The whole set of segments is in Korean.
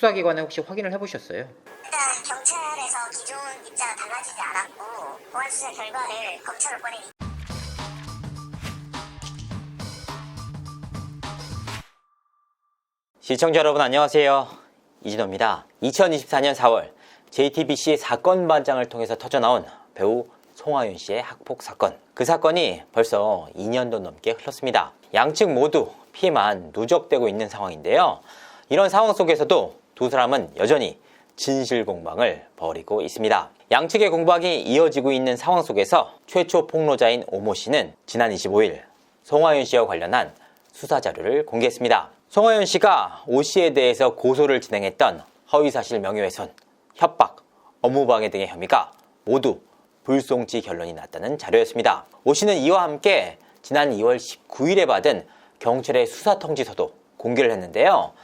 수사기관에 혹시 확인을 해보셨어요? 일단 경찰에서 기존 입장은 달라지지 않았고 보안 수사 결과를 검찰로 보낸. 시청자 여러분 안녕하세요. 이진호입니다. 2024년 4월 JTBC 사건 반장을 통해서 터져나온 배우 송하윤 씨의 학폭 사건. 그 사건이 벌써 2년도 넘게 흘렀습니다. 양측 모두 피해만 누적되고 있는 상황인데요. 이런 상황 속에서도 두 사람은 여전히 진실 공방을 벌이고 있습니다. 양측의 공방이 이어지고 있는 상황 속에서 최초 폭로자인 오모 씨는 지난 25일 송하윤 씨와 관련한 수사 자료를 공개했습니다. 송하윤 씨가 오 씨에 대해서 고소를 진행했던 허위사실 명예훼손, 협박, 업무방해 등의 혐의가 모두 불송치 결론이 났다는 자료였습니다. 오 씨는 이와 함께 지난 2월 19일에 받은 경찰의 수사통지서도 공개를 했는데요.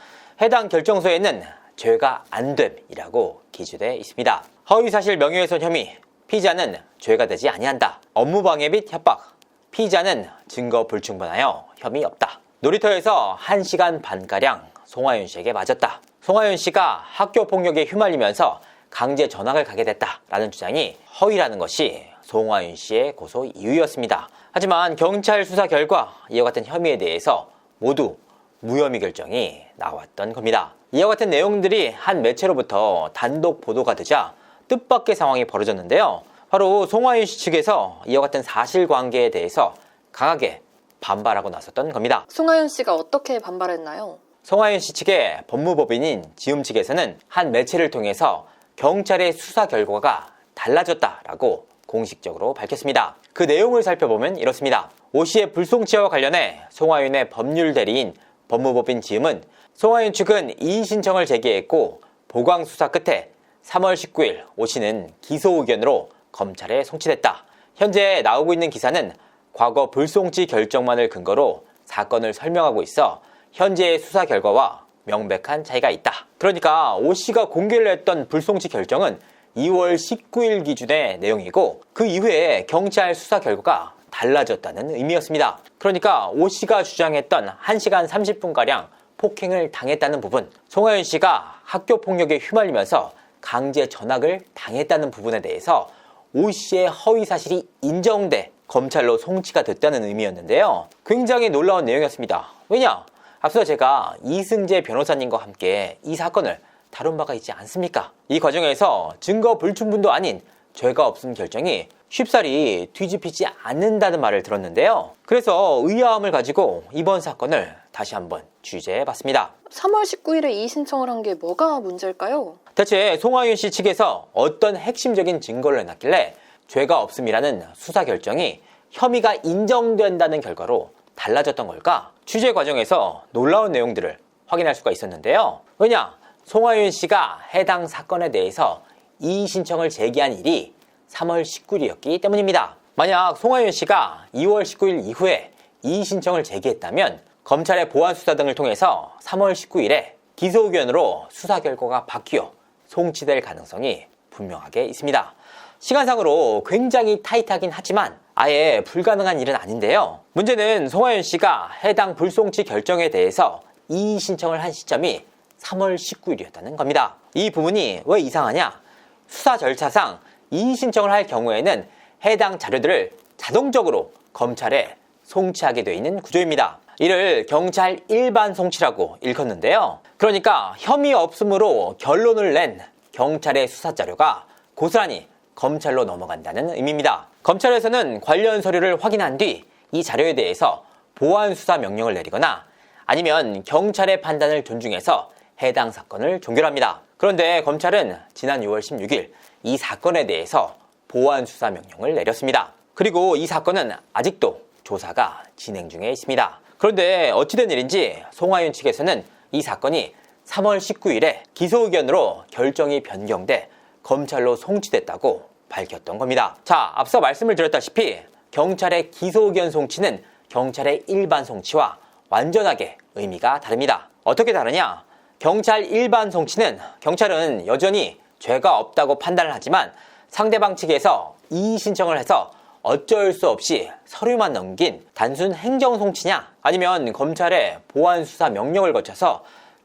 해당 결정서에는 죄가 안 됨이라고 기재되어 있습니다. 허위사실 명예훼손 혐의, 피의자는 죄가 되지 아니한다. 업무방해 및 협박, 피의자는 증거 불충분하여 혐의 없다. 놀이터에서 1시간 반가량 송하윤 씨에게 맞았다. 송하윤 씨가 학교 폭력에 휘말리면서 강제 전학을 가게 됐다라는 주장이 허위라는 것이 송하윤 씨의 고소 이유였습니다. 하지만 경찰 수사 결과 이와 같은 혐의에 대해서 모두 무혐의 결정이 나왔던 겁니다. 이와 같은 내용들이 한 매체로부터 단독 보도가 되자 뜻밖의 상황이 벌어졌는데요. 바로 송하윤 씨 측에서 이와 같은 사실관계에 대해서 강하게 반발하고 나섰던 겁니다. 송하윤 씨가 어떻게 반발했나요? 송하윤 씨 측의 법무법인인 지음 측에서는 한 매체를 통해서 경찰의 수사 결과가 달라졌다라고 공식적으로 밝혔습니다. 그 내용을 살펴보면 이렇습니다. 오 씨의 불송치와 관련해 송하윤의 법률 대리인 법무법인 지음은 송하윤 측은 이의 신청을 제기했고 보강 수사 끝에 3월 19일 오 씨는 기소 의견으로 검찰에 송치됐다. 현재 나오고 있는 기사는 과거 불송치 결정만을 근거로 사건을 설명하고 있어 현재의 수사 결과와 명백한 차이가 있다. 그러니까 오 씨가 공개를 했던 불송치 결정은 2월 19일 기준의 내용이고 그 이후에 경찰 수사 결과가 달라졌다는 의미였습니다. 그러니까 오 씨가 주장했던 1시간 30분가량 폭행을 당했다는 부분, 송하윤 씨가 학교 폭력에 휘말리면서 강제 전학을 당했다는 부분에 대해서 오 씨의 허위 사실이 인정돼 검찰로 송치가 됐다는 의미였는데요. 굉장히 놀라운 내용이었습니다. 왜냐? 앞서 제가 이승재 변호사님과 함께 이 사건을 다룬 바가 있지 않습니까? 이 과정에서 증거 불충분도 아닌 죄가 없음 결정이 쉽사리 뒤집히지 않는다는 말을 들었는데요. 그래서 의아함을 가지고 이번 사건을 다시 한번 취재해봤습니다. 3월 19일에 이의 신청을 한 게 뭐가 문제일까요? 대체 송하윤 씨 측에서 어떤 핵심적인 증거를 내놨길래 죄가 없음이라는 수사 결정이 혐의가 인정된다는 결과로 달라졌던 걸까? 취재 과정에서 놀라운 내용들을 확인할 수가 있었는데요. 왜냐? 송하윤 씨가 해당 사건에 대해서 이의 신청을 제기한 일이 3월 19일이었기 때문입니다. 만약 송하윤 씨가 2월 19일 이후에 이의 신청을 제기했다면 검찰의 보안 수사 등을 통해서 3월 19일에 기소 의견으로 수사 결과가 바뀌어 송치될 가능성이 분명하게 있습니다. 시간상으로 굉장히 타이트하긴 하지만 아예 불가능한 일은 아닌데요. 문제는 송하윤 씨가 해당 불송치 결정에 대해서 이의 신청을 한 시점이 3월 19일이었다는 겁니다. 이 부분이 왜 이상하냐? 수사 절차상 이의 신청을 할 경우에는 해당 자료들을 자동적으로 검찰에 송치하게 되어 있는 구조입니다. 이를 경찰 일반 송치라고 일컫는데요. 그러니까 혐의 없음으로 결론을 낸 경찰의 수사 자료가 고스란히 검찰로 넘어간다는 의미입니다. 검찰에서는 관련 서류를 확인한 뒤 이 자료에 대해서 보안 수사 명령을 내리거나 아니면 경찰의 판단을 존중해서 해당 사건을 종결합니다. 그런데 검찰은 지난 6월 16일 이 사건에 대해서 보안 수사 명령을 내렸습니다. 그리고 이 사건은 아직도 조사가 진행 중에 있습니다. 그런데 어찌된 일인지 송하윤 측에서는 이 사건이 3월 19일에 기소 의견으로 결정이 변경돼 검찰로 송치됐다고 밝혔던 겁니다. 자, 앞서 말씀을 드렸다시피 경찰의 기소 의견 송치는 경찰의 일반 송치와 완전하게 의미가 다릅니다. 어떻게 다르냐? 경찰 일반 송치는 경찰은 여전히 죄가 없다고 판단을 하지만 상대방 측에서 이의 신청을 해서 어쩔 수 없이 서류만 넘긴 단순 행정 송치냐 아니면 검찰의 보안 수사 명령을 거쳐서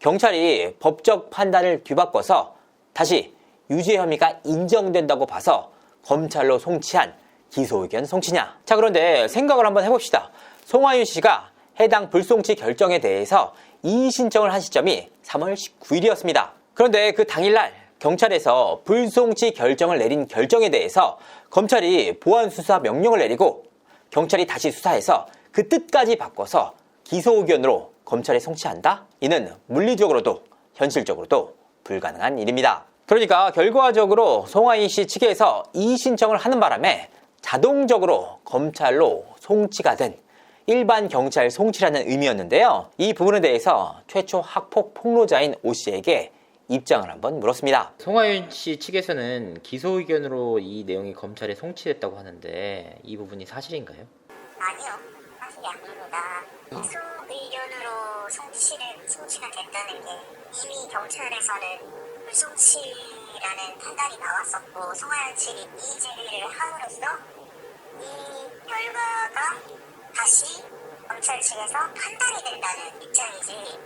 경찰이 법적 판단을 뒤바꿔서 다시 유죄 혐의가 인정된다고 봐서 검찰로 송치한 기소 의견 송치냐? 자, 그런데 생각을 한번 해봅시다. 송하윤 씨가 해당 불송치 결정에 대해서 이의 신청을 한 시점이 3월 19일이었습니다. 그런데 그 당일날 경찰에서 불송치 결정을 내린 결정에 대해서 검찰이 보안 수사 명령을 내리고 경찰이 다시 수사해서 그 뜻까지 바꿔서 기소 의견으로 검찰에 송치한다? 이는 물리적으로도 현실적으로도 불가능한 일입니다. 그러니까 결과적으로 송하윤 씨 측에서 이의 신청을 하는 바람에 자동적으로 검찰로 송치가 된 일반 경찰 송치라는 의미였는데요. 이 부분에 대해서 최초 학폭 폭로자인 오 씨에게 입장을 한번 물었습니다. 송하윤 씨 측에서는 기소 의견으로 이 내용이 검찰에 송치됐다고 하는데 이 부분이 사실인가요? 아니요, 사실이 아닙니다. 기소 의견으로 송치가 됐다는 게 이미 경찰에서는 불송치라는 판단이 나왔었고 송하윤 측이 이의 제기를 함으로써 이 결과가 다시 검찰 측에서 판단이 된다는 입장이지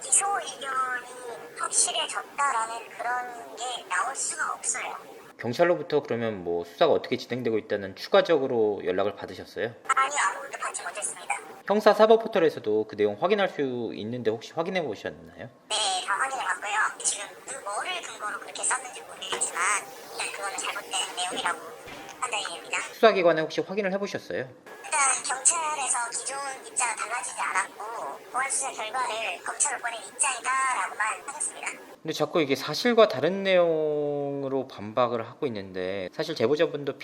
기소 의견이 확실해졌다라는 그런 게 나올 수가 없어요. 경찰로부터 그러면 뭐 수사가 어떻게 진행되고 있다는 추가적으로 연락을 받으셨어요? 아니요, 아무것도 받지 못했습니다. 형사사법 포털에서도 그 내용 확인할 수 있는데 혹시 확인해 보셨나요? 네, 다 확인해 봤고요. 지금 뭐를 근거로 그렇게 썼는지 모르겠지만 일단 그거는 잘못된 내용이라고 판단이 됩니다. 수사기관에 혹시 확인을 해보셨어요? 일단 경찰에서 기존 입장은 달라지지 않았고 보안 수사 결과를 검찰로 보낸 입장이다라고만 하셨습니다. 근데 자꾸 이게 사실과 다른 내용으로 반박을 하고 있는데 사실 제보자분도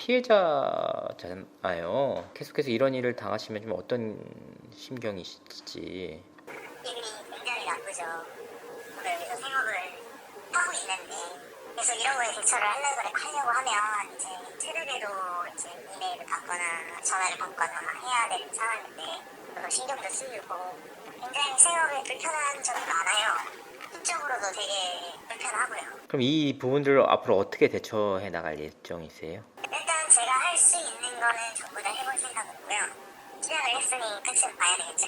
피해자잖아요. 계속해서 이런 일을 당하시면 좀 어떤 심경이실지. 기분이 굉장히 나쁘죠. 저도 여기서 생업을 하고 있는데 그래서 이런 거에 대처를 하려고 하면 이제 새벽에도 이제 이메일을 받거나 전화를 받거나 해야 되는 상황인데 저도 신경도 쓰이고 굉장히 생업에 불편한 점이 많아요. 심적으로도 되게 불편하고요. 그럼 이 부분들을 앞으로 어떻게 대처해 나갈 예정이세요? 일단 제가 할 수 있는 거는 전부 다 해볼 생각이고요. 시작을 했으니 끝을 봐야 되겠죠.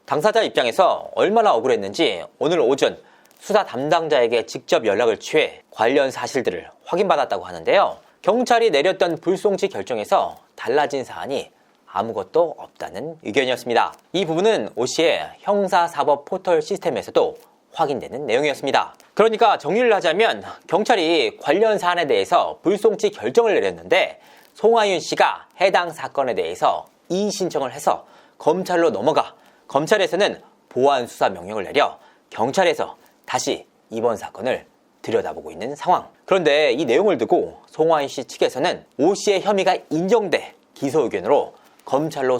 당사자 입장에서 얼마나 억울했는지 오늘 오전 수사 담당자에게 직접 연락을 취해 관련 사실들을 확인받았다고 하는데요. 경찰이 내렸던 불송치 결정에서 달라진 사안이 아무것도 없다는 의견이었습니다. 이 부분은 오 씨의 형사사법 포털 시스템에서도 확인되는 내용이었습니다. 그러니까 정리를 하자면 경찰이 관련 사안에 대해서 불송치 결정을 내렸는데 송하윤 씨가 해당 사건에 대해서 이의 신청을 해서 검찰로 넘어가 검찰에서는 보안 수사 명령을 내려 경찰에서 다시 이번 사건을 들여다보고 있는 상황. 그런데 이 내용을 두고 송하윤 씨 측에서는 오 씨의 혐의가 인정돼 기소 의견으로 검찰로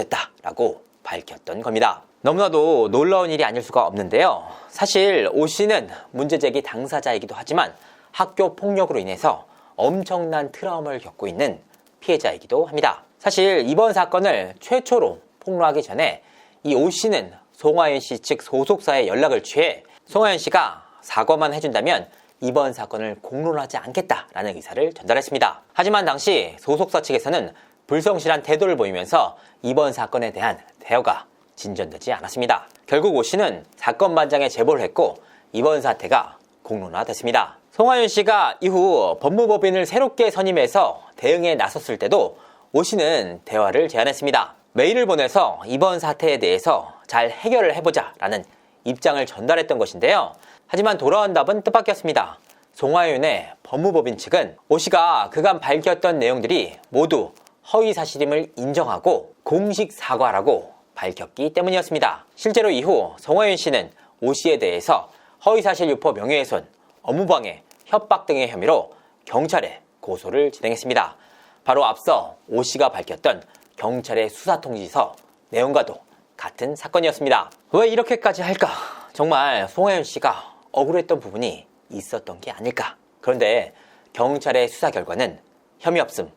송치됐다라고 밝혔던 겁니다. 너무나도 놀라운 일이 아닐 수가 없는데요. 사실 오 씨는 문제제기 당사자이기도 하지만 학교 폭력으로 인해서 엄청난 트라우마를 겪고 있는 피해자이기도 합니다. 사실 이번 사건을 최초로 폭로하기 전에 이 오 씨는 송하윤 씨 측 소속사에 연락을 취해 송하윤 씨가 사과만 해준다면 이번 사건을 공론하지 않겠다라는 의사를 전달했습니다. 하지만 당시 소속사 측에서는 불성실한 태도를 보이면서 이번 사건에 대한 대화가 진전되지 않았습니다. 결국 오 씨는 사건 반장에 제보를 했고 이번 사태가 공론화됐습니다. 송하윤 씨가 이후 법무법인을 새롭게 선임해서 대응에 나섰을 때도 오 씨는 대화를 제안했습니다. 메일을 보내서 이번 사태에 대해서 잘 해결을 해보자 라는 입장을 전달했던 것인데요. 하지만 돌아온 답은 뜻밖이었습니다. 송하윤의 법무법인 측은 오 씨가 그간 밝혔던 내용들이 모두 허위사실임을 인정하고 공식 사과라고 밝혔기 때문이었습니다. 실제로 이후 송하윤 씨는 오 씨에 대해서 허위사실 유포 명예훼손, 업무방해, 협박 등의 혐의로 경찰에 고소를 진행했습니다. 바로 앞서 오 씨가 밝혔던 경찰의 수사통지서 내용과도 같은 사건이었습니다. 왜 이렇게까지 할까? 정말 송하윤 씨가 억울했던 부분이 있었던 게 아닐까? 그런데 경찰의 수사 결과는 혐의 없음,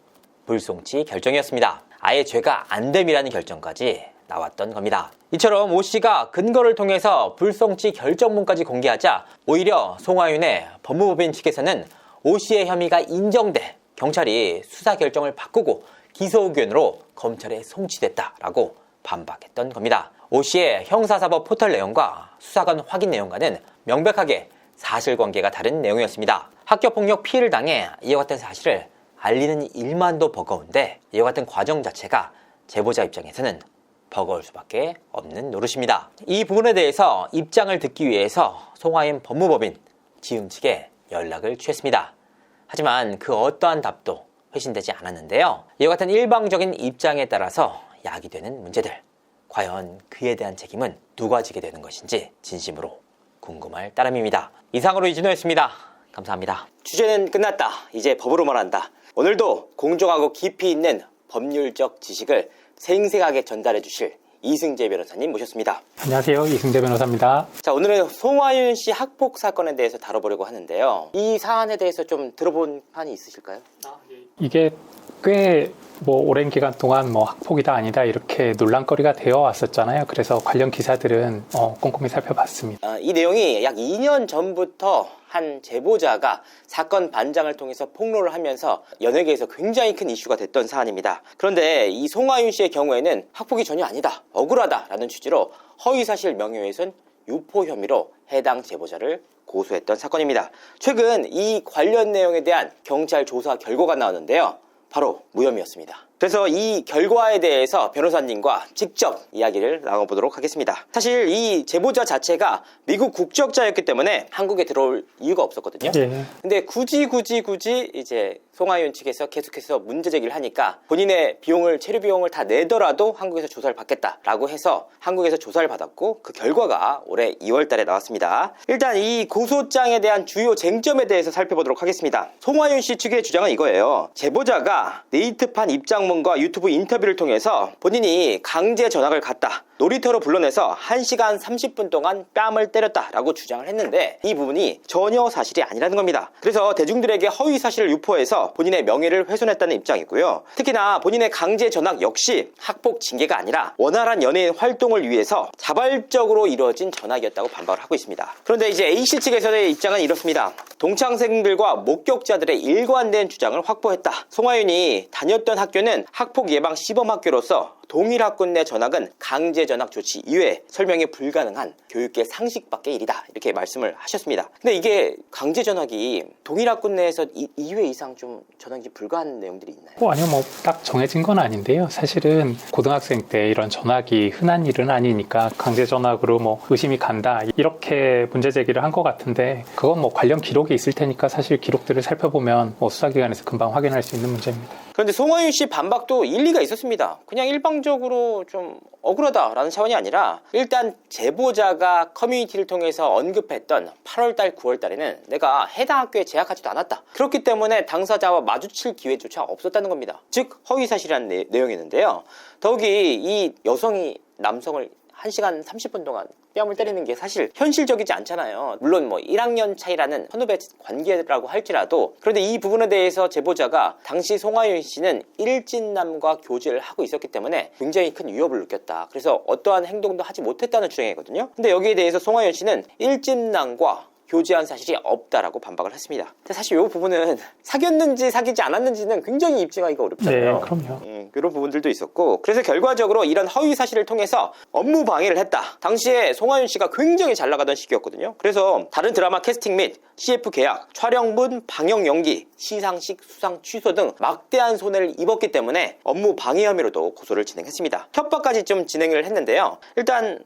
불송치 결정이었습니다. 아예 죄가 안 됨이라는 결정까지 나왔던 겁니다. 이처럼 오 씨가 근거를 통해서 불송치 결정문까지 공개하자 오히려 송하윤의 법무법인 측에서는 오 씨의 혐의가 인정돼 경찰이 수사 결정을 바꾸고 기소 의견으로 검찰에 송치됐다라고 반박했던 겁니다. 오 씨의 형사사법 포털 내용과 수사관 확인 내용과는 명백하게 사실관계가 다른 내용이었습니다. 학교폭력 피해를 당해 이와 같은 사실을 알리는 일만도 버거운데 이와 같은 과정 자체가 제보자 입장에서는 버거울 수밖에 없는 노릇입니다. 이 부분에 대해서 입장을 듣기 위해서 송하윤 법무법인 지음 측에 연락을 취했습니다. 하지만 그 어떠한 답도 회신되지 않았는데요. 이와 같은 일방적인 입장에 따라서 야기되는 문제들, 과연 그에 대한 책임은 누가 지게 되는 것인지 진심으로 궁금할 따름입니다. 이상으로 이진호였습니다. 감사합니다. 주제는 끝났다. 이제 법으로 말한다. 오늘도 공정하고 깊이 있는 법률적 지식을 생생하게 전달해 주실 이승재 변호사님 모셨습니다. 안녕하세요. 이승재 변호사입니다. 자, 오늘은 송하윤 씨 학폭 사건에 대해서 다뤄보려고 하는데요. 이 사안에 대해서 좀 들어본 판이 있으실까요? 이게 꽤 오랜 기간 동안 학폭이다 아니다 이렇게 논란거리가 되어 왔었잖아요. 그래서 관련 기사들은 꼼꼼히 살펴봤습니다. 이 내용이 약 2년 전부터 한 제보자가 사건 반장을 통해서 폭로를 하면서 연예계에서 굉장히 큰 이슈가 됐던 사안입니다. 그런데 이 송하윤 씨의 경우에는 학폭이 전혀 아니다, 억울하다라는 취지로 허위사실 명예훼손 유포 혐의로 해당 제보자를 고소했던 사건입니다. 최근 이 관련 내용에 대한 경찰 조사 결과가 나왔는데요. 바로 무혐의였습니다. 그래서 이 결과에 대해서 변호사님과 직접 이야기를 나눠보도록 하겠습니다. 사실 이 제보자 자체가 미국 국적자였기 때문에 한국에 들어올 이유가 없었거든요. 예. 근데 굳이 이제 송하윤 측에서 계속해서 문제 제기를 하니까 본인의 체류 비용을 다 내더라도 한국에서 조사를 받겠다라고 해서 한국에서 조사를 받았고 그 결과가 올해 2월 달에 나왔습니다. 일단 이 고소장에 대한 주요 쟁점에 대해서 살펴보도록 하겠습니다. 송하윤 씨 측의 주장은 이거예요. 제보자가 네이트판 입장문과 유튜브 인터뷰를 통해서 본인이 강제 전학을 갔다, 놀이터로 불러내서 1시간 30분 동안 뺨을 때렸다라고 주장을 했는데 이 부분이 전혀 사실이 아니라는 겁니다. 그래서 대중들에게 허위 사실을 유포해서 본인의 명예를 훼손했다는 입장이고요. 특히나 본인의 강제 전학 역시 학폭 징계가 아니라 원활한 연예인 활동을 위해서 자발적으로 이루어진 전학이었다고 반박을 하고 있습니다. 그런데 이제 A씨 측에서의 입장은 이렇습니다. 동창생들과 목격자들의 일관된 주장을 확보했다. 송하윤이 다녔던 학교는 학폭 예방 시범학교로서 동일 학군 내 전학은 강제 전학 조치 이외에 설명이 불가능한 교육계 상식밖의 일이다, 이렇게 말씀을 하셨습니다. 근데 이게 강제 전학이 동일 학군 내에서 2회 이상 좀 전학이 불가한 내용들이 있나요? 아니요, 딱 정해진 건 아닌데요. 사실은 고등학생 때 이런 전학이 흔한 일은 아니니까 강제 전학으로 의심이 간다 이렇게 문제 제기를 한 것 같은데 그건 관련 기록이 있을 테니까 사실 기록들을 살펴보면 수사기관에서 금방 확인할 수 있는 문제입니다. 그런데 송하윤 씨 반박도 일리가 있었습니다. 그냥 일방적으로 좀 억울하다라는 차원이 아니라 일단 제보자가 커뮤니티를 통해서 언급했던 8월달, 9월달에는 내가 해당 학교에 재학하지도 않았다. 그렇기 때문에 당사자와 마주칠 기회조차 없었다는 겁니다. 즉 허위사실이라는 내용이었는데요. 더욱이 이 여성이 남성을 1시간 30분 동안 뺨을 때리는 게 사실 현실적이지 않잖아요. 물론 1학년 차이라는 선후배 관계라고 할지라도, 그런데 이 부분에 대해서 제보자가 당시 송하윤 씨는 일진남과 교제를 하고 있었기 때문에 굉장히 큰 위협을 느꼈다. 그래서 어떠한 행동도 하지 못했다는 주장이거든요. 근데 여기에 대해서 송하윤 씨는 일진남과 교제한 사실이 없다라고 반박을 했습니다. 근데 사실 이 부분은 사귀었는지 사귀지 않았는지는 굉장히 입증하기가 어렵잖아요. 네, 그럼요. 이런 부분들도 있었고, 그래서 결과적으로 이런 허위 사실을 통해서 업무 방해를 했다. 당시에 송하윤 씨가 굉장히 잘 나가던 시기였거든요. 그래서 다른 드라마 캐스팅 및 CF 계약, 촬영분 방영 연기, 시상식 수상 취소 등 막대한 손해를 입었기 때문에 업무 방해 혐의로도 고소를 진행했습니다. 협박까지 좀 진행을 했는데요. 일단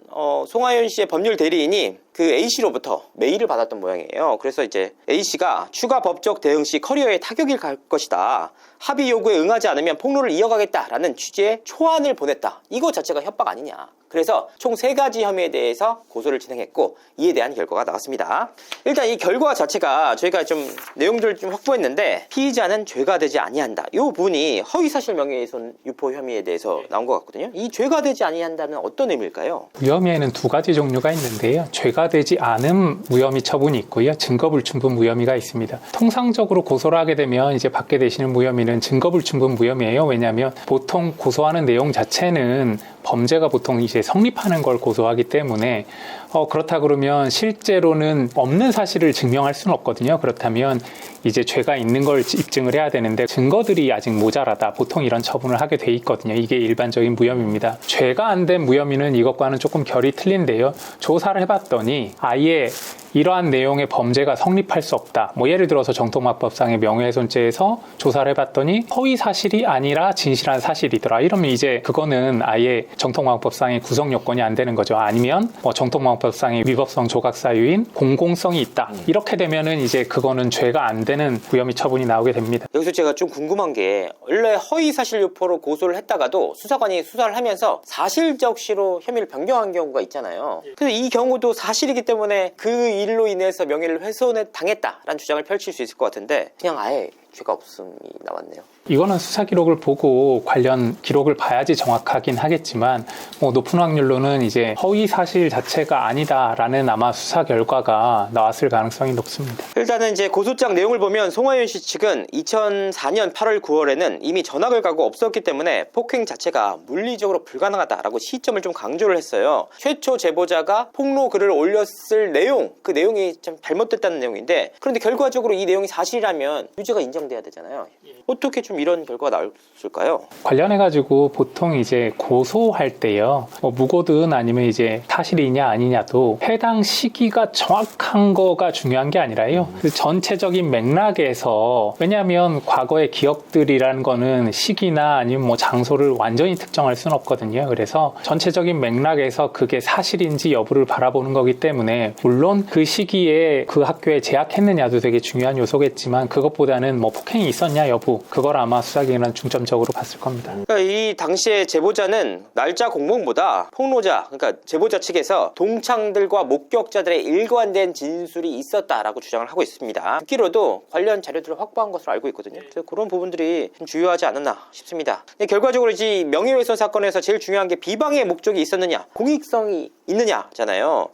송하윤 씨의 법률 대리인이 그 A씨로부터 메일을 받았던 모양이에요. 그래서 이제 A씨가 추가 법적 대응 시 커리어에 타격이 갈 것이다. 합의 요구에 응하지 않으면 폭로를 이어가겠다라는 취지의 초안을 보냈다. 이거 자체가 협박 아니냐. 그래서 총 3가지 혐의에 대해서 고소를 진행했고 이에 대한 결과가 나왔습니다. 일단 이 결과 자체가 저희가 좀 내용들을 좀 확보했는데 피의자는 죄가 되지 아니한다. 이 부분이 허위사실 명예훼손 유포 혐의에 대해서 나온 것 같거든요. 이 죄가 되지 아니한다는 어떤 의미일까요? 무혐의에는 2가지 종류가 있는데요. 죄가 되지 않은 무혐의 처분이 있고요. 증거불충분 무혐의가 있습니다. 통상적으로 고소를 하게 되면 이제 받게 되시는 무혐의는 증거불충분 무혐의예요. 왜냐하면 보통 고소하는 내용 자체는 범죄가 보통 이제 성립하는 걸 고소하기 때문에 그렇다 그러면 실제로는 없는 사실을 증명할 수는 없거든요. 그렇다면 이제 죄가 있는 걸 입증을 해야 되는데 증거들이 아직 모자라다. 보통 이런 처분을 하게 돼 있거든요. 이게 일반적인 무혐의입니다. 죄가 안 된 무혐의는 이것과는 조금 결이 틀린데요. 조사를 해봤더니 아예 이러한 내용의 범죄가 성립할 수 없다. 뭐 예를 들어서 정통마법상의 명예훼손죄에서 조사를 해봤더니 허위 사실이 아니라 진실한 사실이더라. 이러면 이제 그거는 아예 정통마법상의 구성 요건이 안 되는 거죠. 아니면 뭐 정통마법상의 위법성 조각 사유인 공공성이 있다. 이렇게 되면은 이제 그거는 죄가 안 되는 무혐의 처분이 나오게 됩니다. 여기서 제가 좀 궁금한 게 원래 허위 사실 유포로 고소를 했다가도 수사관이 수사를 하면서 사실적시로 혐의를 변경한 경우가 있잖아요. 근데 이 경우도 사실이기 때문에 그 일로 인해서 명예를 훼손당했다라는 주장을 펼칠 수 있을 것 같은데 그냥 아예 죄가 없음이 나왔네요. 이거는 수사 기록을 보고 관련 기록을 봐야지 정확하긴 하겠지만 뭐 높은 확률로는 이제 허위 사실 자체가 아니다라는 아마 수사 결과가 나왔을 가능성이 높습니다. 일단은 이제 고소장 내용을 보면 송하윤 씨 측은 2004년 8월 9월에는 이미 전학을 가고 없었기 때문에 폭행 자체가 물리적으로 불가능하다라고 시점을 좀 강조를 했어요. 최초 제보자가 폭로 글을 올렸을 내용, 그 내용이 좀 잘못됐다는 내용인데 그런데 결과적으로 이 내용이 사실이라면 유죄가 인정돼야 되잖아요. 어떻게 좀 이런 결과가 나올까요? 관련해가지고 보통 이제 고소할 때요, 뭐 무고든 아니면 이제 사실이냐 아니냐도 해당 시기가 정확한 거가 중요한 게 아니라요. 그 전체적인 맥락에서 왜냐하면 과거의 기억들이라는 거는 시기나 아니면 뭐 장소를 완전히 특정할 수는 없거든요. 그래서 전체적인 맥락에서 그게 사실인지 여부를 바라보는 거기 때문에 물론 그 시기에 그 학교에 재학했느냐도 되게 중요한 요소겠지만 그것보다는 뭐 폭행이 있었냐 여부 그걸 아마 수사기관은 중점적으로 봤을 겁니다. 그러니까 이 당시에 제보자는 날짜 공범보다 폭로자, 그러니까 제보자 측에서 동창들과 목격자들의 일관된 진술이 있었다라고 주장을 하고 있습니다. 듣기로도 관련 자료들을 확보한 것으로 알고 있거든요. 그래서 그런 부분들이 좀 주요하지 않았나 싶습니다. 결과적으로 이 명예훼손 사건에서 제일 중요한 게 비방의 목적이 있었느냐, 공익성이 있느냐잖아요.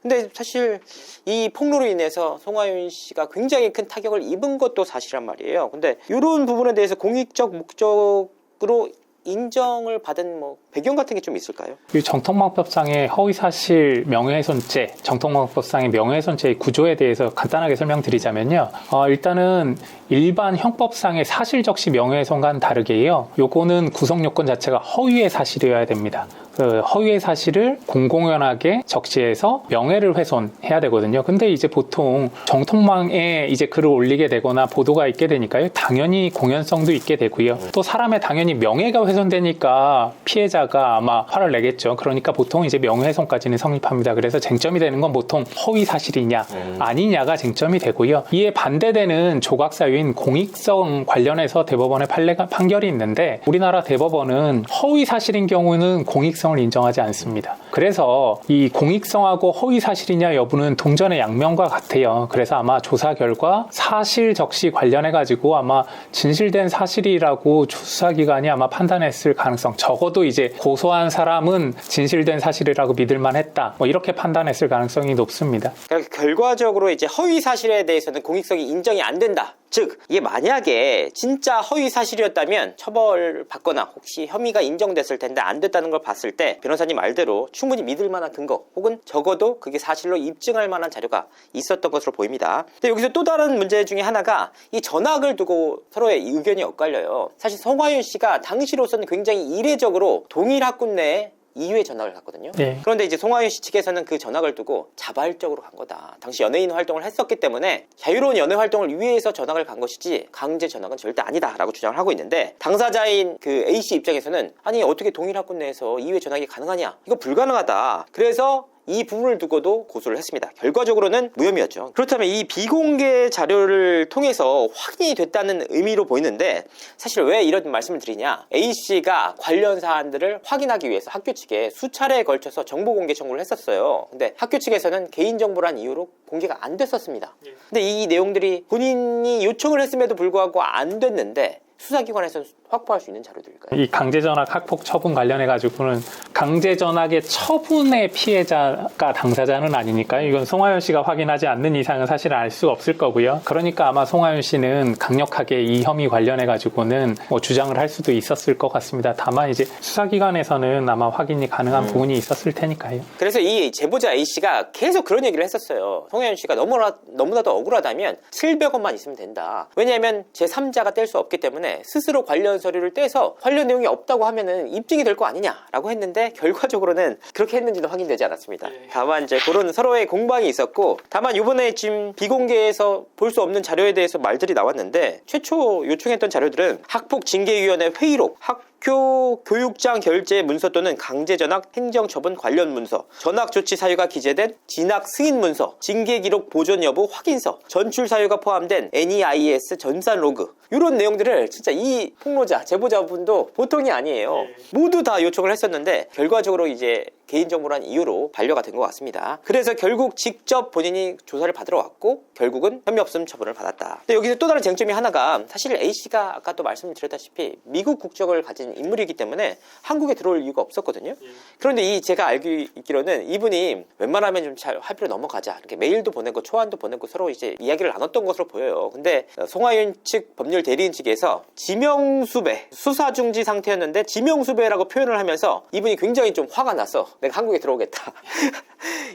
근데 사실 이 폭로로 인해서 송하윤 씨가 굉장히 큰 타격을 입은 것도 사실이란 말이에요. 근데 이런 부분에 대해서 공익적 목적으로 인정을 받은 뭐 배경 같은 게 좀 있을까요? 이 정통방법상의 허위사실 명예훼손죄, 정통방법상의 명예훼손죄의 구조에 대해서 간단하게 설명드리자면요. 일단은 일반 형법상의 사실적시 명예훼손과는 다르게요. 요거는 구성요건 자체가 허위의 사실이어야 됩니다. 그 허위의 사실을 공공연하게 적시해서 명예를 훼손해야 되거든요. 근데 이제 보통 정통망에 이제 글을 올리게 되거나 보도가 있게 되니까요. 당연히 공연성도 있게 되고요. 또 사람의 당연히 명예가 훼손되니까 피해자가 아마 화를 내겠죠. 그러니까 보통 이제 명예훼손까지는 성립합니다. 그래서 쟁점이 되는 건 보통 허위 사실이냐 아니냐가 쟁점이 되고요. 이에 반대되는 조각사유인 공익성 관련해서 대법원의 판결이 있는데 우리나라 대법원은 허위 사실인 경우는 공익성을 인정하지 않습니다. 그래서 이 공익성하고 허위 사실이냐 여부는 동전의 양면과 같아요. 그래서 아마 조사 결과 사실 적시 관련해 가지고 아마 진실된 사실이라고 수사기관이 아마 판단했을 가능성, 적어도 이제 고소한 사람은 진실된 사실이라고 믿을만 했다. 뭐 이렇게 판단했을 가능성이 높습니다. 그러니까 결과적으로 이제 허위 사실에 대해서는 공익성이 인정이 안 된다. 즉 이게 만약에 진짜 허위 사실이었다면 처벌받거나 혹시 혐의가 인정됐을 텐데 안 됐다는 걸 봤을 때 변호사님 말대로 충분히 믿을 만한 근거 혹은 적어도 그게 사실로 입증할 만한 자료가 있었던 것으로 보입니다. 근데 여기서 또 다른 문제 중에 하나가 이 전학을 두고 서로의 의견이 엇갈려요. 사실 송하윤 씨가 당시로서는 굉장히 이례적으로 동일 학군 내에 2회 전학을 갔거든요. 네. 그런데 이제 송하윤 씨 측에서는 그 전학을 두고 자발적으로 간 거다. 당시 연예인 활동을 했었기 때문에 자유로운 연애 활동을 위해서 전학을 간 것이지 강제 전학은 절대 아니다라고 주장을 하고 있는데 당사자인 그 A씨 입장에서는 아니 어떻게 동일 학군 내에서 2회 전학이 가능하냐? 이거 불가능하다. 그래서 이 부분을 두고도 고소를 했습니다. 결과적으로는 무혐의였죠. 그렇다면 이 비공개 자료를 통해서 확인이 됐다는 의미로 보이는데 사실 왜 이런 말씀을 드리냐, A씨가 관련 사안들을 확인하기 위해서 학교 측에 수차례에 걸쳐서 정보 공개 청구를 했었어요. 근데 학교 측에서는 개인정보란 이유로 공개가 안 됐었습니다. 근데 이 내용들이 본인이 요청을 했음에도 불구하고 안 됐는데 수사기관에서는 확보할 수 있는 자료들일까요? 이 강제전학 학폭 처분 관련해 가지고는 강제전학의 처분의 피해자가 당사자는 아니니까요. 이건 송하윤 씨가 확인하지 않는 이상은 사실 알 수가 없을 거고요. 그러니까 아마 송하윤 씨는 강력하게 이 혐의 관련해 가지고는 뭐 주장을 할 수도 있었을 것 같습니다. 다만 이제 수사기관에서는 아마 확인이 가능한 부분이 있었을 테니까요. 그래서 이 제보자 A씨가 계속 그런 얘기를 했었어요. 송하윤 씨가 너무나도 억울하다면 700원만 있으면 된다. 왜냐하면 제3자가 뗄 수 없기 때문에 스스로 관련 서류를 떼서 관련 내용이 없다고 하면은 입증이 될 거 아니냐라고 했는데 결과적으로는 그렇게 했는지는 확인되지 않았습니다. 다만 이제 그런 서로의 공방이 있었고, 다만 이번에 지금 비공개에서 볼 수 없는 자료에 대해서 말들이 나왔는데, 최초 요청했던 자료들은 학폭징계위원회 회의록, 학교 교육장 결재 문서 또는 강제전학 행정처분 관련 문서, 전학조치 사유가 기재된 진학 승인 문서, 징계기록 보존 여부 확인서, 전출 사유가 포함된 NEIS 전산 로그, 이런 내용들을 진짜 이 폭로자, 제보자분도 보통이 아니에요. 모두 다 요청을 했었는데 결과적으로 이제 개인정보란 이유로 반려가 된 것 같습니다. 그래서 결국 직접 본인이 조사를 받으러 왔고 결국은 혐의 없음 처분을 받았다. 근데 여기서 또 다른 쟁점이 하나가, 사실 A씨가 아까 또 말씀드렸다시피 미국 국적을 가진 인물이기 때문에 한국에 들어올 이유가 없었거든요. 그런데 제가 알고 있기로는 이분이 웬만하면 좀 잘 합의로 넘어가자, 이렇게 메일도 보내고 초안도 보내고 서로 이제 이야기를 나눴던 것으로 보여요. 근데 송하윤 측 법률 대리인 측에서 지명수배, 수사 중지 상태였는데 지명수배라고 표현을 하면서 이분이 굉장히 좀 화가 났어. 내가 한국에 들어오겠다.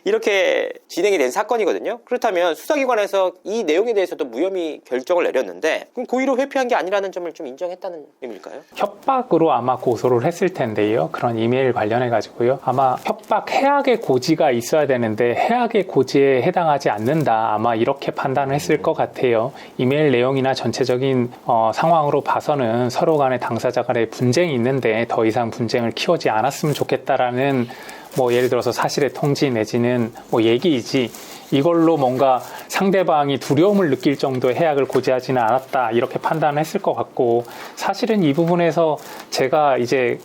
이렇게 진행이 된 사건이거든요. 그렇다면 수사기관에서 이 내용에 대해서도 무혐의 결정을 내렸는데, 그럼 고의로 회피한 게 아니라는 점을 좀 인정했다는 의미일까요? 협박으로 아마 고소를 했을 텐데요. 그런 이메일 관련해 가지고요. 아마 협박 해악의 고지가 있어야 되는데 해악의 고지에 해당하지 않는다. 아마 이렇게 판단을 했을 것 같아요. 이메일 내용이나 전체적인 상황으로 봐서는 서로 간의 당사자 간의 분쟁이 있는데 더 이상 분쟁을 키우지 않았으면 좋겠다라는, 뭐 예를 들어서 사실의 통지 내지는 뭐 얘기이지, 이걸로 뭔가 상대방이 두려움을 느낄 정도의 해악을 고지하지는 않았다, 이렇게 판단을 했을 것 같고, 사실은 이 부분에서 제가 이제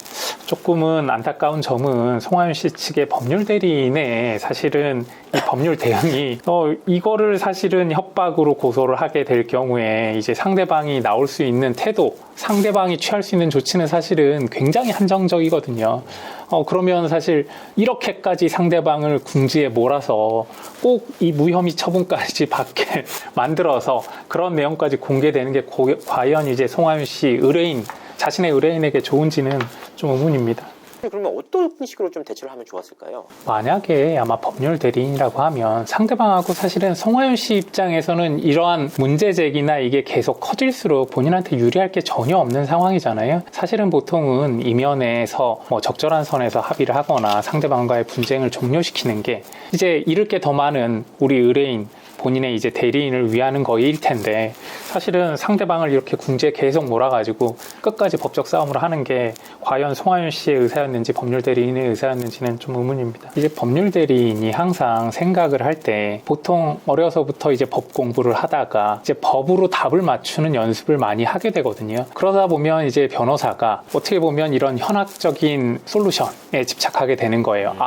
조금은 안타까운 점은 송하윤 씨 측의 법률 대리인의 사실은 이 법률 대응이 이거를 사실은 협박으로 고소를 하게 될 경우에 이제 상대방이 나올 수 있는 태도, 상대방이 취할 수 있는 조치는 사실은 굉장히 한정적이거든요. 그러면 사실 이렇게까지 상대방을 궁지에 몰아서 꼭 이 무혐의 처분까지 받게 만들어서 그런 내용까지 공개되는 게 과연 이제 송하윤 씨 의뢰인, 자신의 의뢰인에게 좋은지는 좀 의문입니다. 그러면 어떤 식으로 좀 대처를 하면 좋았을까요? 만약에 아마 법률 대리인이라고 하면 상대방하고 사실은 송하윤 씨 입장에서는 이러한 문제 제기나 이게 계속 커질수록 본인한테 유리할 게 전혀 없는 상황이잖아요. 사실은 보통은 이면에서 뭐 적절한 선에서 합의를 하거나 상대방과의 분쟁을 종료시키는 게 이제 잃을 게 더 많은 우리 의뢰인, 본인의 이제 대리인을 위하는 거일 텐데, 사실은 상대방을 이렇게 궁지에 계속 몰아가지고 끝까지 법적 싸움을 하는 게 과연 송하윤 씨의 의사였는지 법률 대리인의 의사였는지는 좀 의문입니다. 이제 법률 대리인이 항상 생각을 할 때 보통 어려서부터 이제 법 공부를 하다가 이제 법으로 답을 맞추는 연습을 많이 하게 되거든요. 그러다 보면 이제 변호사가 어떻게 보면 이런 현학적인 솔루션에 집착하게 되는 거예요.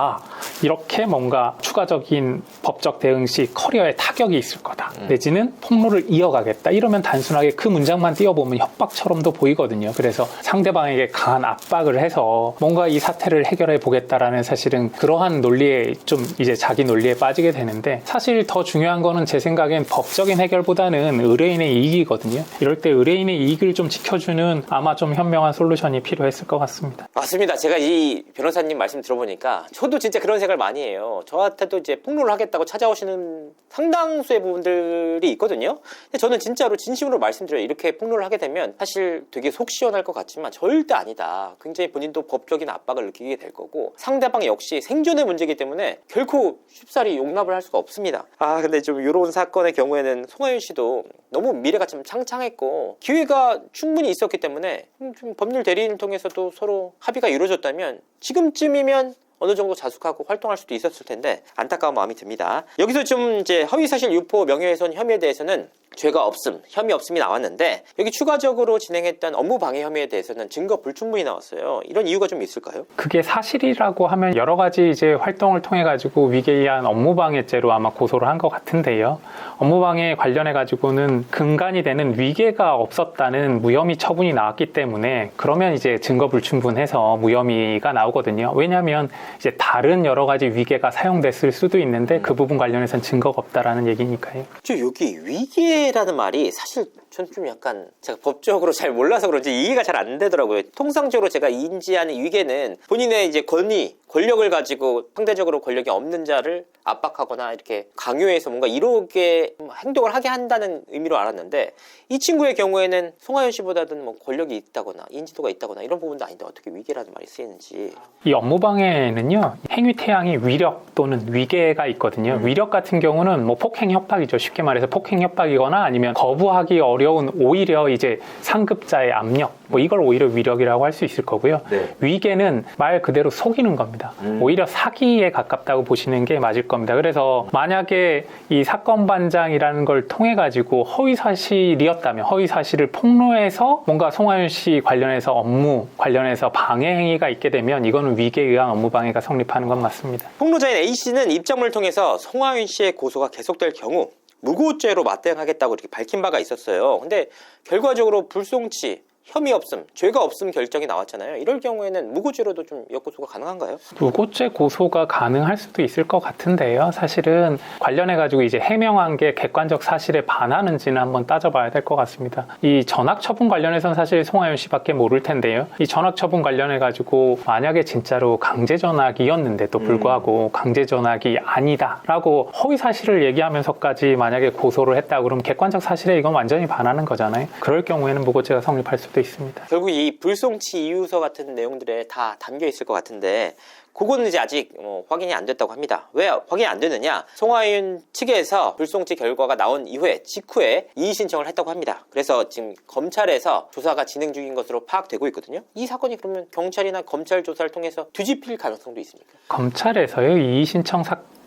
이렇게 뭔가 추가적인 법적 대응 시 커리어에 타격이 있을 거다. 내지는 폭로를 이어가겠다. 이러면 단순하게 그 문장만 띄워보면 협박처럼도 보이거든요. 그래서 상대방에게 강한 압박을 해서 뭔가 이 사태를 해결해 보겠다라는, 사실은 그러한 논리에 좀 이제 자기 논리에 빠지게 되는데, 사실 더 중요한 거는 제 생각엔 법적인 해결보다는 의뢰인의 이익이거든요. 이럴 때 의뢰인의 이익을 좀 지켜주는 아마 좀 현명한 솔루션이 필요했을 것 같습니다. 맞습니다. 제가 이 변호사님 말씀 들어보니까 저도 진짜 그런 생각을 많이 해요. 저한테도 이제 폭로를 하겠다고 찾아오시는 상당수의 부분들이 있거든요. 근데 저는 진짜로 진심으로 말씀드려요. 이렇게 폭로를 하게 되면 사실 되게 속 시원할 것 같지만 절대 아니다. 굉장히 본인도 법적인 압박을 느끼게 될 거고, 상대방 역시 생존의 문제이기 때문에 결코 쉽사리 용납을 할 수가 없습니다. 근데 좀 이런 사건의 경우에는 송하윤 씨도 너무 미래가 좀 창창했고 기회가 충분히 있었기 때문에 좀 법률 대리인을 통해서도 서로 합의가 이루어졌다면 지금쯤이면 어느 정도 자숙하고 활동할 수도 있었을 텐데 안타까운 마음이 듭니다. 여기서 좀 이제 허위사실 유포, 명예훼손 혐의에 대해서는 죄가 없음, 혐의 없음이 나왔는데 여기 추가적으로 진행했던 업무 방해 혐의에 대해서는 증거 불충분이 나왔어요. 이런 이유가 좀 있을까요? 그게 사실이라고 하면 여러 가지 이제 활동을 통해 가지고 위계에 의한 업무방해죄로 아마 고소를 한 것 같은데요. 업무방해 관련해 가지고는 근간이 되는 위계가 없었다는 무혐의 처분이 나왔기 때문에 그러면 이제 증거 불충분해서 무혐의가 나오거든요. 왜냐하면 이제 다른 여러 가지 위계가 사용됐을 수도 있는데 그 부분 관련해서는 증거가 없다라는 얘기니까요. 저 여기 위계라는 말이 사실 전 좀 약간 제가 법적으로 잘 몰라서 그런지 이해가 잘 안 되더라고요. 통상적으로 제가 인지하는 위계는 본인의 이제 권위, 권력을 가지고 상대적으로 권력이 없는 자를 압박하거나 이렇게 강요해서 뭔가 이렇게 행동을 하게 한다는 의미로 알았는데 이 친구의 경우에는 송하연 씨보다는 뭐 권력이 있다거나 인지도가 있다거나 이런 부분도 아닌데 어떻게 위계라는 말이 쓰이는지. 이 업무방해는요, 행위 태양이 위력 또는 위계가 있거든요. 위력 같은 경우는 뭐 폭행 협박이죠. 쉽게 말해서 폭행 협박이거나 아니면 거부하기 어려운 오히려 이제 상급자의 압력, 뭐 이걸 오히려 위력이라고 할 수 있을 거고요. 네. 위계는 말 그대로 속이는 겁니다. 오히려 사기에 가깝다고 보시는 게 맞을 겁니다. 그래서 만약에 이 사건 반장이라는 걸 통해 가지고 허위 사실이었다면 허위 사실을 폭로해서 뭔가 송하연 씨 관련해서 업무 관련해서 방해 행위가 있게 되면 이거는 위계에 의한 업무 방해가 성립하는 건 맞습니다. 폭로자인 A씨는 입장문을 통해서 송하연 씨의 고소가 계속될 경우 무고죄로 맞대응하겠다고 이렇게 밝힌 바가 있었어요. 근데 결과적으로 불송치, 혐의 없음, 죄가 없음 결정이 나왔잖아요. 이럴 경우에는 무고죄로도 좀 역고소가 가능한가요? 무고죄 고소가 가능할 수도 있을 것 같은데요. 사실은 관련해가지고 이제 해명한 게 객관적 사실에 반하는지는 한번 따져봐야 될 것 같습니다. 이 전학처분 관련해서는 사실 송하연 씨밖에 모를 텐데요. 이 전학처분 관련해가지고 만약에 진짜로 강제전학이었는데도 불구하고 강제전학이 아니다라고 허위 사실을 얘기하면서까지 만약에 고소를 했다 그러면 객관적 사실에 이건 완전히 반하는 거잖아요. 그럴 경우에는 무고죄가 성립할 수도 있습니다. 결국 이 불송치 이유서 같은 내용들에 다 담겨 있을 것 같은데 그거는 이제 아직 확인이 안 됐다고 합니다. 왜 확인이 안 되느냐? 송하연 측에서 불송치 결과가 나온 이후에 직후에 이의 신청을 했다고 합니다. 그래서 지금 검찰에서 조사가 진행 중인 것으로 파악되고 있거든요. 이 사건이 그러면 경찰이나 검찰 조사를 통해서 뒤집힐 가능성도 있습니까? 검찰에서요, 이의 신청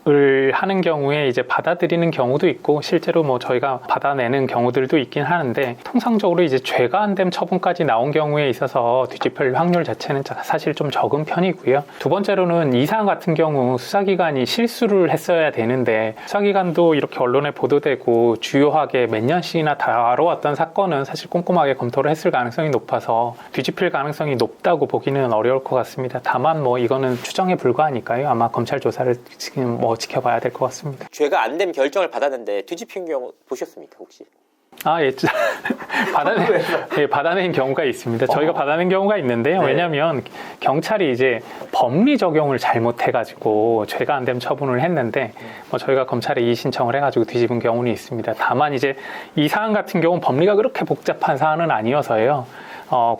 을 하는 경우에 이제 받아들이는 경우도 있고 실제로 뭐 저희가 받아내는 경우들도 있긴 하는데 통상적으로 이제 죄가 안 된 처분까지 나온 경우에 있어서 뒤집힐 확률 자체는 사실 좀 적은 편이고요. 두 번째로는 이 사안 같은 경우 수사기관이 실수를 했어야 되는데 수사기관도 이렇게 언론에 보도되고 주요하게 몇 년씩이나 다뤄왔던 사건은 사실 꼼꼼하게 검토를 했을 가능성이 높아서 뒤집힐 가능성이 높다고 보기는 어려울 것 같습니다. 다만 뭐 이거는 추정에 불과하니까요. 아마 검찰 조사를 지금 지켜봐야 될 것 같습니다. 죄가 안 된 결정을 받았는데 뒤집힌 경우 보셨습니까 혹시? 예, 받아낸 경우가 있습니다. 저희가 받아낸 경우가 있는데요. 네. 왜냐하면 경찰이 이제 법리 적용을 잘못해가지고 죄가 안 된 처분을 했는데 저희가 검찰에 이의 신청을 해가지고 뒤집은 경우는 있습니다. 다만 이제 이 사안 같은 경우는 법리가 그렇게 복잡한 사안은 아니어서요.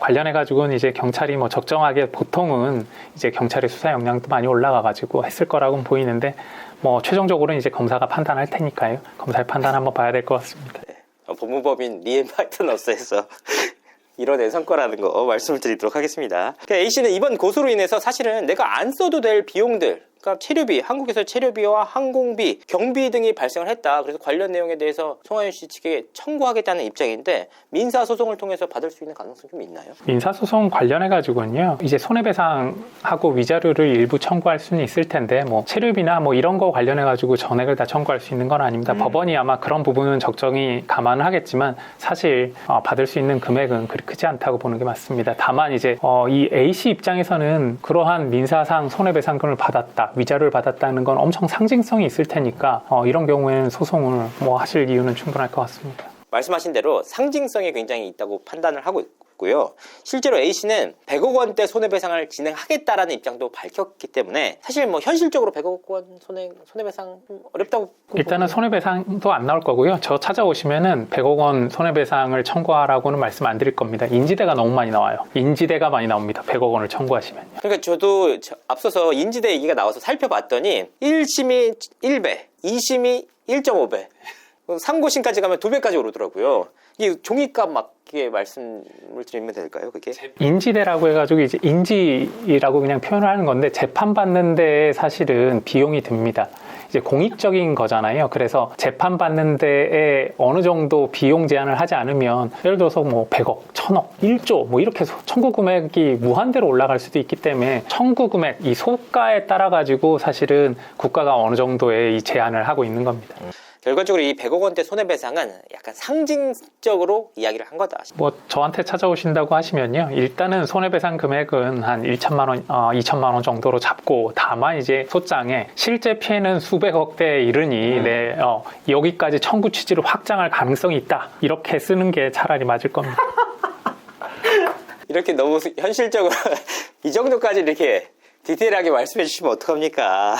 관련해가지고는 이제 경찰이 뭐 적정하게 보통은 이제 경찰의 수사 역량도 많이 올라가가지고 했을 거라고는 보이는데 뭐 최종적으로는 이제 검사가 판단할 테니까요. 검사의 판단 한번 봐야 될 것 같습니다. 네. 법무법인 리앤 파트너스에서 이뤄낸 성과라는 거 말씀을 드리도록 하겠습니다. A씨는 이번 고소로 인해서 사실은 내가 안 써도 될 비용들, 그러니까 체류비, 한국에서 체류비와 항공비, 경비 등이 발생을 했다. 그래서 관련 내용에 대해서 송하연 씨 측에 청구하겠다는 입장인데 민사소송을 통해서 받을 수 있는 가능성이 좀 있나요? 민사소송 관련해가지고는요, 이제 손해배상하고 위자료를 일부 청구할 수는 있을 텐데, 뭐, 체류비나 뭐 이런 거 관련해가지고 전액을 다 청구할 수 있는 건 아닙니다. 법원이 아마 그런 부분은 적정히 감안을 하겠지만, 사실, 받을 수 있는 금액은 그리 크지 않다고 보는 게 맞습니다. 다만 이제, 이 A씨 입장에서는 그러한 민사상 손해배상금을 받았다, 위자료를 받았다는 건 엄청 상징성이 있을 테니까, 이런 경우에는 소송을 뭐 하실 이유는 충분할 것 같습니다. 말씀하신 대로 상징성이 굉장히 있다고 판단을 하고 있고요. 실제로 A씨는 100억 원대 손해배상을 진행하겠다라는 입장도 밝혔기 때문에 사실 뭐 현실적으로 100억 원 손해배상 좀 어렵다고 일단은 손해배상도 안 나올 거고요. 저 찾아오시면은 100억 원 손해배상을 청구하라고는 말씀 안 드릴 겁니다. 인지대가 너무 많이 나와요. 인지대가 많이 나옵니다. 100억 원을 청구하시면요. 그러니까 저도 앞서서 인지대 얘기가 나와서 살펴봤더니 1심이 1배, 2심이 1.5배, 3고심까지 가면 2배까지 오르더라고요. 이게 종이값 맞게 말씀을 드리면 될까요, 그게? 인지대라고 해가지고 이제 인지라고 그냥 표현을 하는 건데 재판 받는데 사실은 비용이 듭니다. 이제 공익적인 거잖아요. 그래서 재판 받는 데에 어느 정도 비용 제한을 하지 않으면 예를 들어서 뭐 100억, 1000억, 1조 뭐 이렇게 청구 금액이 무한대로 올라갈 수도 있기 때문에 청구 금액 이 소가에 따라 가지고 사실은 국가가 어느 정도의 이 제한을 하고 있는 겁니다. 결과적으로 이 100억 원대 손해배상은 약간 상징적으로 이야기를 한 거다. 뭐 저한테 찾아오신다고 하시면요, 일단은 손해배상 금액은 한 1천만 원, 2천만 원 정도로 잡고, 다만 이제 소장에 실제 피해는 수백억대에 이르니 여기까지 청구 취지를 확장할 가능성이 있다, 이렇게 쓰는 게 차라리 맞을 겁니다. 이렇게 너무 현실적으로 이 정도까지 이렇게 디테일하게 말씀해 주시면 어떡합니까?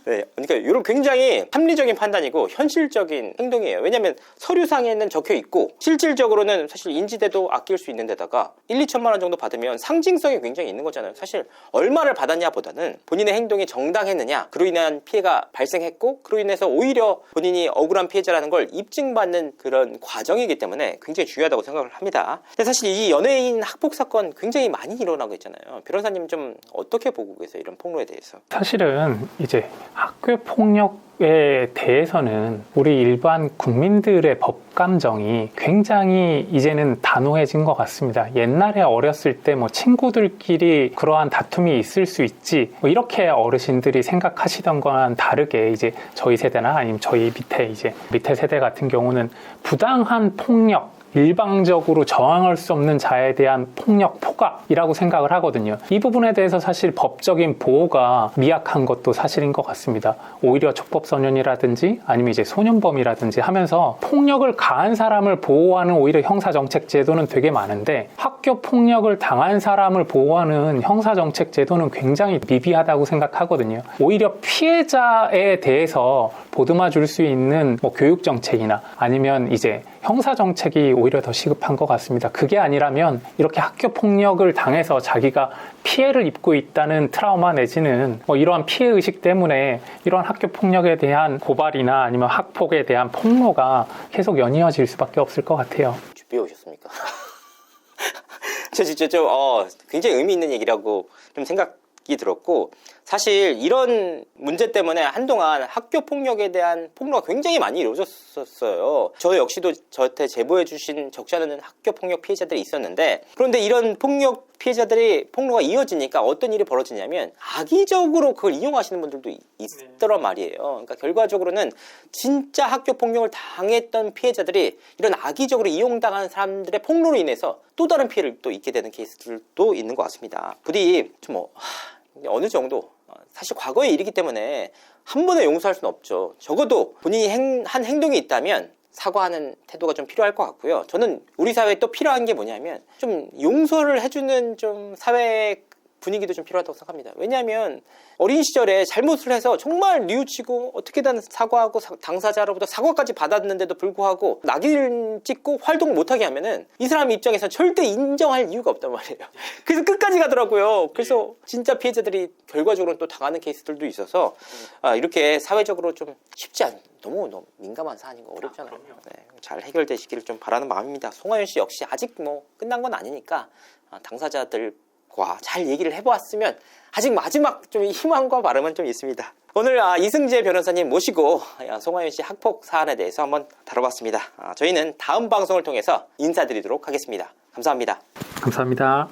네, 그러니까 이런 굉장히 합리적인 판단이고 현실적인 행동이에요. 왜냐하면 서류상에는 적혀 있고 실질적으로는 사실 인지대도 아낄 수 있는 데다가 1, 2천만 원 정도 받으면 상징성이 굉장히 있는 거잖아요. 사실 얼마를 받았냐 보다는 본인의 행동이 정당했느냐, 그로 인한 피해가 발생했고 그로 인해서 오히려 본인이 억울한 피해자라는 걸 입증받는 그런 과정이기 때문에 굉장히 중요하다고 생각을 합니다. 근데 사실 이 연예인 학폭 사건 굉장히 많이 일어나고 있잖아요. 변호사님 좀 어떻게 보고 계세요? 이런 폭로에 대해서. 사실은 이제 학교 폭력에 대해서는 우리 일반 국민들의 법 감정이 굉장히 이제는 단호해진 것 같습니다. 옛날에 어렸을 때 뭐 친구들끼리 그러한 다툼이 있을 수 있지, 뭐 이렇게 어르신들이 생각하시던 거와는 다르게 이제 저희 세대나 아니면 저희 밑에 세대 같은 경우는 부당한 폭력, 일방적으로 저항할 수 없는 자에 대한 폭력, 폭압이라고 생각을 하거든요. 이 부분에 대해서 사실 법적인 보호가 미약한 것도 사실인 것 같습니다. 오히려 촉법소년이라든지 아니면 이제 소년범이라든지 하면서 폭력을 가한 사람을 보호하는 오히려 형사정책 제도는 되게 많은데, 학교 폭력을 당한 사람을 보호하는 형사정책 제도는 굉장히 미비하다고 생각하거든요. 오히려 피해자에 대해서 보듬어 줄 수 있는 뭐 교육정책이나 아니면 이제 형사정책이 오히려 더 시급한 것 같습니다. 그게 아니라면 이렇게 학교 폭력을 당해서 자기가 피해를 입고 있다는 트라우마 내지는 뭐 이러한 피해의식 때문에 이러한 학교 폭력에 대한 고발이나 아니면 학폭에 대한 폭로가 계속 연이어질 수밖에 없을 것 같아요. 준비해 오셨습니까? 저 진짜 좀 굉장히 의미 있는 얘기라고 좀 생각이 들었고, 사실 이런 문제 때문에 한동안 학교 폭력에 대한 폭로가 굉장히 많이 이루어졌었어요. 저 역시도 저한테 제보해 주신 적지 않은 학교 폭력 피해자들이 있었는데, 그런데 이런 폭력 피해자들이 폭로가 이어지니까 어떤 일이 벌어지냐면 악의적으로 그걸 이용하시는 분들도 있더란 말이에요. 그러니까 결과적으로는 진짜 학교 폭력을 당했던 피해자들이 이런 악의적으로 이용당한 사람들의 폭로로 인해서 또 다른 피해를 또 입게 되는 케이스들도 있는 것 같습니다. 부디 좀 어느 정도, 사실 과거의 일이기 때문에 한 번에 용서할 수는 없죠. 적어도 본인이 한 행동이 있다면 사과하는 태도가 좀 필요할 것 같고요. 저는 우리 사회에 또 필요한 게 뭐냐면 좀 용서를 해주는 좀 사회 분위기도 좀 필요하다고 생각합니다. 왜냐하면 어린 시절에 잘못을 해서 정말 뉘우치고 어떻게든 사과하고 당사자로부터 사과까지 받았는데도 불구하고 낙인 찍고 활동 못하게 하면은 이 사람 입장에서 절대 인정할 이유가 없단 말이에요. 그래서 끝까지 가더라고요. 그래서 진짜 피해자들이 결과적으로 또 당하는 케이스들도 있어서 이렇게 사회적으로 좀 쉽지 않, 너무 민감한 사안인 거 어렵잖아요. 네, 잘 해결되시기를 좀 바라는 마음입니다. 송하연 씨 역시 아직 뭐 끝난 건 아니니까 당사자들 잘 얘기를 해보았으면 아직 마지막 좀 희망과 바람은 좀 있습니다. 오늘 이승재 변호사님 모시고 송하연 씨 학폭 사안에 대해서 한번 다뤄봤습니다. 저희는 다음 방송을 통해서 인사드리도록 하겠습니다. 감사합니다. 감사합니다.